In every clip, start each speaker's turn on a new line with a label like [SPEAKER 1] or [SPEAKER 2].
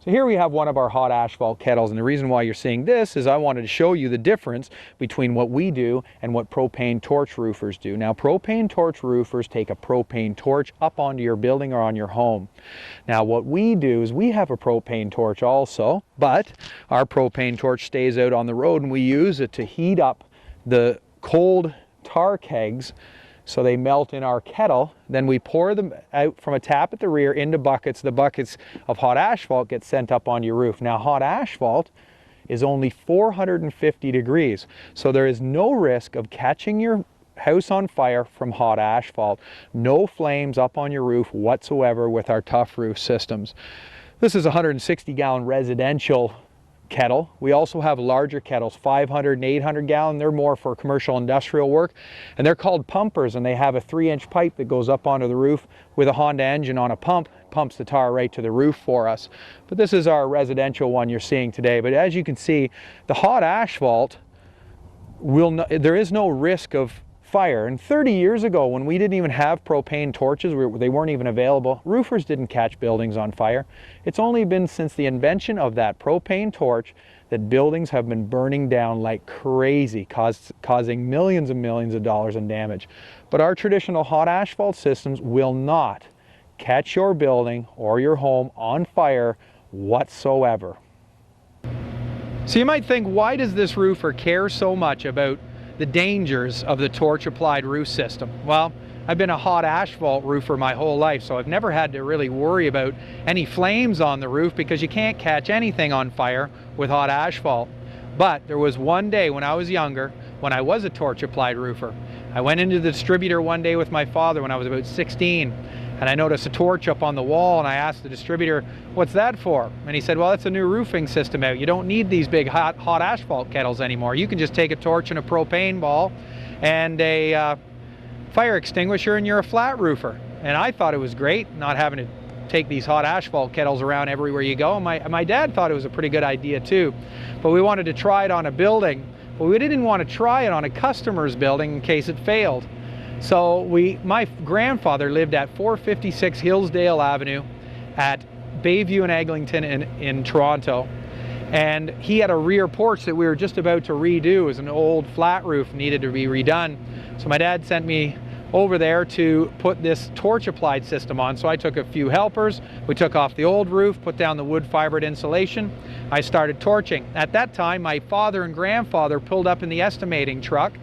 [SPEAKER 1] So here we have one of our hot asphalt kettles, and the reason why you're seeing this is I wanted to show you the difference between what we do and what propane torch roofers do. Now, propane torch roofers take a propane torch up onto your building or on your home. Now, what we do is we have a propane torch also, but our propane torch stays out on the road and we use it to heat up the cold tar kegs so they melt in our kettle. Then we pour them out from a tap at the rear into buckets. The buckets of hot asphalt get sent up on your roof. Now, hot asphalt is only 450 degrees, so there is no risk of catching your house on fire from hot asphalt. No flames up on your roof whatsoever with our Toughroof systems. This is a 160-gallon residential kettle. We also have larger kettles, 500 and 800 gallon. They're more for commercial industrial work, and they're called pumpers, and they have a 3-inch pipe that goes up onto the roof with a Honda engine on a pump, pumps the tar right to the roof for us. But this is our residential one you're seeing today. But as you can see, the hot asphalt there is no risk of fire. And 30 years ago, when we didn't even have propane torches, they weren't even available, roofers didn't catch buildings on fire. It's only been since the invention of that propane torch that buildings have been burning down like crazy, causing millions and millions of dollars in damage. But our traditional hot asphalt systems will not catch your building or your home on fire whatsoever. So you might think, why does this roofer care so much about the dangers of the torch applied roof system? Well, I've been a hot asphalt roofer my whole life, so I've never had to really worry about any flames on the roof because you can't catch anything on fire with hot asphalt. But there was one day when I was younger, when I was a torch applied roofer. I went into the distributor one day with my father when I was about 16, and I noticed a torch up on the wall, and I asked the distributor, "What's that for?" And he said, "Well, that's a new roofing system out. You don't need these big hot asphalt kettles anymore. You can just take a torch and a propane ball and a fire extinguisher, and you're a flat roofer." And I thought it was great, not having to take these hot asphalt kettles around everywhere you go. My dad thought it was a pretty good idea too. But we wanted to try it on a building, but we didn't want to try it on a customer's building in case it failed. So my grandfather lived at 456 Hillsdale Avenue at Bayview and Eglinton in Toronto. And he had a rear porch that we were just about to redo. It was an old flat roof, needed to be redone. So my dad sent me over there to put this torch applied system on. So I took a few helpers, we took off the old roof, put down the wood fibered insulation. I started torching. At that time, my father and grandfather pulled up in the estimating truck,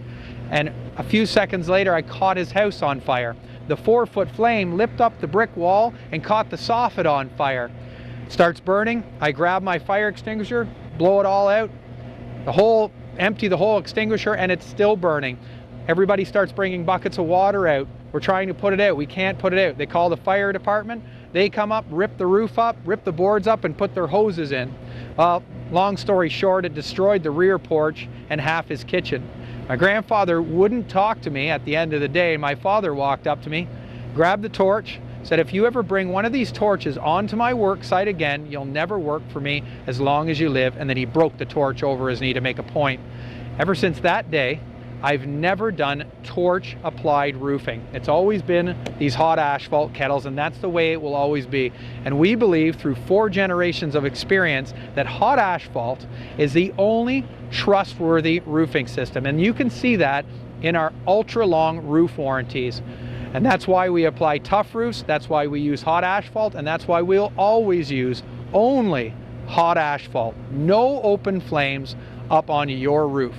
[SPEAKER 1] and a few seconds later I caught his house on fire. The 4-foot flame leapt up the brick wall and caught the soffit on fire. It starts burning. I grab my fire extinguisher, blow it all out, empty the whole extinguisher, and it's still burning. Everybody starts bringing buckets of water out. We're trying to put it out. We can't put it out. They call the fire department. They come up, rip the roof up, rip the boards up, and put their hoses in. Well, long story short, it destroyed the rear porch and half his kitchen. My grandfather wouldn't talk to me at the end of the day. My father walked up to me, grabbed the torch, said, "If you ever bring one of these torches onto my work site again, you'll never work for me as long as you live." And then he broke the torch over his knee to make a point. Ever since that day, I've never done torch applied roofing. It's always been these hot asphalt kettles, and that's the way it will always be. And we believe through 4 generations of experience that hot asphalt is the only trustworthy roofing system. And you can see that in our ultra long roof warranties. And that's why we apply Toughroof, that's why we use hot asphalt, and that's why we'll always use only hot asphalt. No open flames up on your roof.